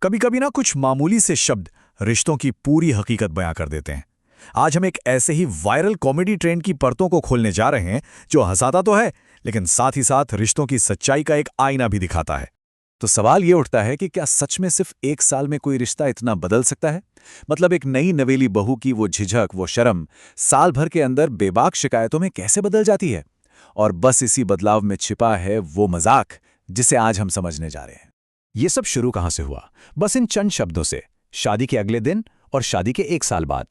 कभी कभी ना कुछ मामूली से शब्द रिश्तों की पूरी हकीकत बयां कर देते हैं। आज हम एक ऐसे ही वायरल कॉमेडी ट्रेंड की परतों को खोलने जा रहे हैं जो हंसाता तो है, लेकिन साथ ही साथ रिश्तों की सच्चाई का एक आईना भी दिखाता है। तो सवाल ये उठता है कि क्या सच में सिर्फ एक साल में कोई रिश्ता इतना बदल सकता है? मतलब एक नई नवेली बहू की वो झिझक, वो शर्म, साल भर के अंदर बेबाक शिकायतों में कैसे बदल जाती है? और बस इसी बदलाव में छिपा है वो मजाक जिसे आज हम समझने जा रहे हैं। ये सब शुरू कहां से हुआ? बस इन चंद शब्दों से। शादी के अगले दिन और शादी के एक साल बाद।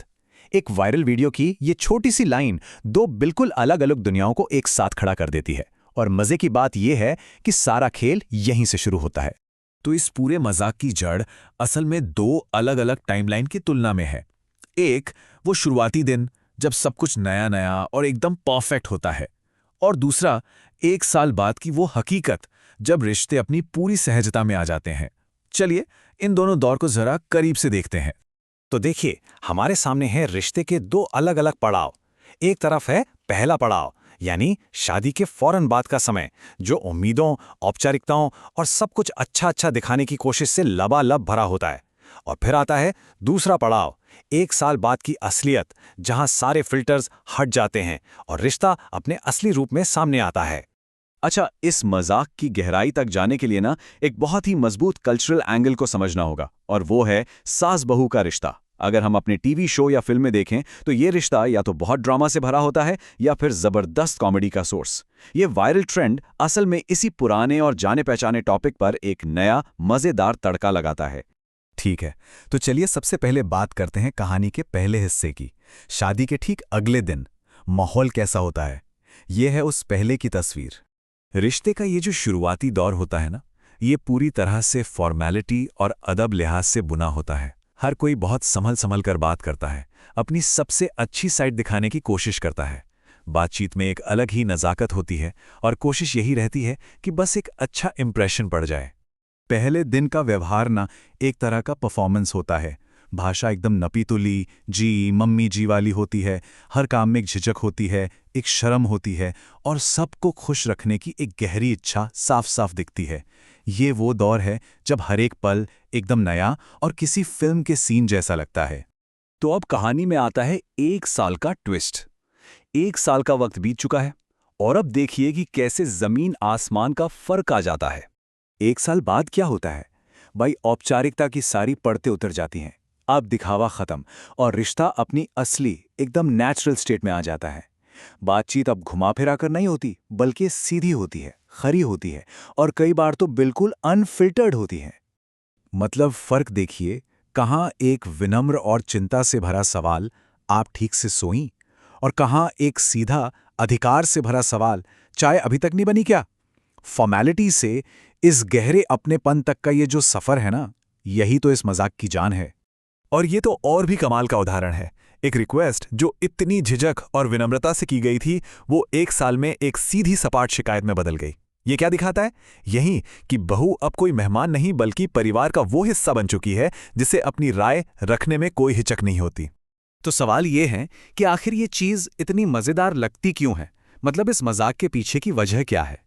एक वायरल वीडियो की ये छोटी सी लाइन दो बिल्कुल अलग अलग दुनियाओं को एक साथ खड़ा कर देती है। और मजे की बात यह है कि सारा खेल यहीं से शुरू होता है। तो इस पूरे मजाक की जड़ असल में दो अलग अलग टाइमलाइन की तुलना में है। एक, वो शुरुआती दिन जब सब कुछ नया नया और एकदम परफेक्ट होता है। और दूसरा, एक साल बाद की वो हकीकत जब रिश्ते अपनी पूरी सहजता में आ जाते हैं। चलिए इन दोनों दौर को जरा करीब से देखते हैं। तो देखिए, हमारे सामने है रिश्ते के दो अलग अलग पड़ाव। एक तरफ है पहला पड़ाव, यानी शादी के फौरन बाद का समय, जो उम्मीदों, औपचारिकताओं और सब कुछ अच्छा अच्छा दिखाने की कोशिश से लबालब भरा होता है। और फिर आता है दूसरा पड़ाव, एक साल बाद की असलियत, जहां सारे फिल्टर्स हट जाते हैं और रिश्ता अपने असली रूप में सामने आता है। अच्छा, इस मजाक की गहराई तक जाने के लिए ना एक बहुत ही मजबूत कल्चरल एंगल को समझना होगा, और वो है सास बहू का रिश्ता। अगर हम अपने टीवी शो या फिल्म में देखें तो ये रिश्ता या तो बहुत ड्रामा से भरा होता है या फिर जबरदस्त कॉमेडी का सोर्स। ये वायरल ट्रेंड असल में इसी पुराने और जाने पहचाने टॉपिक पर एक नया मजेदार तड़का लगाता है। ठीक है, तो चलिए सबसे पहले बात करते हैं कहानी के पहले हिस्से की। शादी के ठीक अगले दिन माहौल कैसा होता है? यह है उस पहले की तस्वीर। रिश्ते का ये जो शुरुआती दौर होता है ना, ये पूरी तरह से फॉर्मेलिटी और अदब लिहाज से बुना होता है। हर कोई बहुत संभल संभल कर बात करता है, अपनी सबसे अच्छी साइड दिखाने की कोशिश करता है। बातचीत में एक अलग ही नज़ाकत होती है और कोशिश यही रहती है कि बस एक अच्छा इंप्रेशन पड़ जाए। पहले दिन का व्यवहार ना एक तरह का परफॉर्मेंस होता है। भाषा एकदम नपी-तुली, जी मम्मी जी वाली होती है। हर काम में एक झिझक होती है, एक शर्म होती है, और सबको खुश रखने की एक गहरी इच्छा साफ साफ दिखती है। ये वो दौर है जब हर एक पल एकदम नया और किसी फिल्म के सीन जैसा लगता है। तो अब कहानी में आता है एक साल का ट्विस्ट। एक साल का वक्त बीत चुका है और अब देखिए कि कैसे जमीन आसमान का फर्क आ जाता है। एक साल बाद क्या होता है? भाई, औपचारिकता की सारी परतें उतर जाती हैं। अब दिखावा खत्म और रिश्ता अपनी असली एकदम नेचुरल स्टेट में आ जाता है। बातचीत अब घुमा फिरा कर नहीं होती, बल्कि सीधी होती है, खरी होती है, और कई बार तो बिल्कुल अनफिल्टर्ड होती है। मतलब फर्क देखिए, कहाँ एक विनम्र और चिंता से भरा सवाल, आप ठीक से सोईं, और कहाँ एक सीधा अधिकार से भरा सवाल, चाय अभी तक नहीं बनी क्या? फॉर्मेलिटी से इस गहरे अपनेपन तक का ये जो सफर है ना, यही तो इस मजाक की जान है। और ये तो और भी कमाल का उदाहरण है। एक रिक्वेस्ट जो इतनी झिझक और विनम्रता से की गई थी, वो एक साल में एक सीधी सपाट शिकायत में बदल गई। ये क्या दिखाता है? यही कि बहू अब कोई मेहमान नहीं बल्कि परिवार का वो हिस्सा बन चुकी है जिसे अपनी राय रखने में कोई हिचक नहीं होती। तो सवाल ये है कि आखिर ये चीज़ इतनी मज़ेदार लगती क्यों है? मतलब इस मजाक के पीछे की वजह क्या है?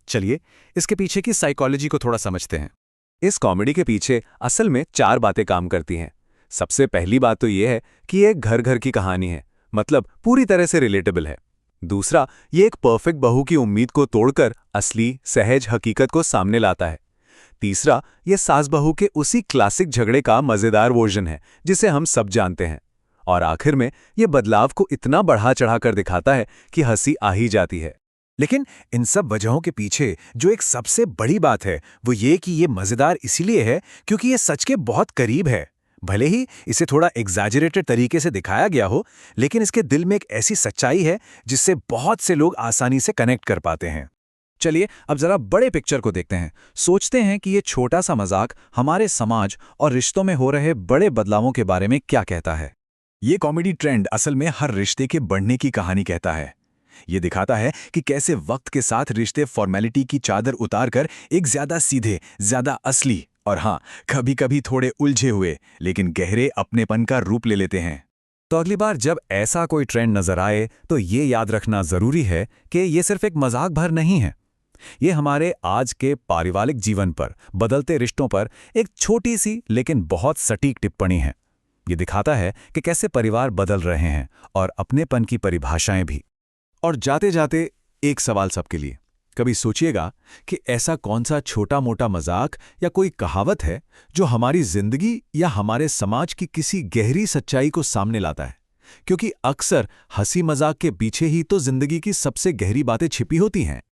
चलिए इसके पीछे की साइकोलॉजी को थोड़ा समझते हैं। इस कॉमेडी के पीछे असल में 4 बातें काम करती हैं। सबसे पहली बात तो यह है कि ये एक घर घर की कहानी है, मतलब पूरी तरह से रिलेटेबल है। दूसरा, ये एक परफेक्ट बहू की उम्मीद को तोड़कर असली सहज हकीकत को सामने लाता है। तीसरा, ये सास बहू के उसी क्लासिक झगड़े का मजेदार वर्जन है जिसे हम सब जानते हैं। और आखिर में ये बदलाव को इतना बढ़ा चढ़ाकर दिखाता है कि हंसी आ ही जाती है। लेकिन इन सब वजहों के पीछे जो एक सबसे बड़ी बात है वो ये कि ये मजेदार इसीलिए है क्योंकि ये सच के बहुत करीब है। भले ही इसे थोड़ा एग्जैजरेटेड तरीके से दिखाया गया हो, लेकिन इसके दिल में एक ऐसी सच्चाई है जिससे बहुत से लोग आसानी से कनेक्ट कर पाते हैं। चलिए अब जरा बड़े पिक्चर को देखते हैं। सोचते हैं कि ये छोटा सा मजाक हमारे समाज और रिश्तों में हो रहे बड़े बदलावों के बारे में क्या कहता है। ये कॉमेडी ट्रेंड असल में हर रिश्ते के बढ़ने की कहानी कहता है। ये दिखाता है कि कैसे वक्त के साथ रिश्ते फॉर्मेलिटी की चादर उतारकर एक ज्यादा सीधे, ज्यादा असली और हाँ, कभी कभी थोड़े उलझे हुए लेकिन गहरे अपनेपन का रूप ले लेते हैं। तो अगली बार जब ऐसा कोई ट्रेंड नजर आए तो ये याद रखना जरूरी है कि ये सिर्फ एक मजाक भर नहीं है। ये हमारे आज के पारिवारिक जीवन पर, बदलते रिश्तों पर एक छोटी सी लेकिन बहुत सटीक टिप्पणी है। ये दिखाता है कि कैसे परिवार बदल रहे हैं और अपनेपन की परिभाषाएं भी। और जाते जाते एक सवाल सबके लिए, कभी सोचिएगा कि ऐसा कौन सा छोटा मोटा मजाक या कोई कहावत है जो हमारी जिंदगी या हमारे समाज की किसी गहरी सच्चाई को सामने लाता है? क्योंकि अक्सर हंसी मजाक के पीछे ही तो जिंदगी की सबसे गहरी बातें छिपी होती हैं।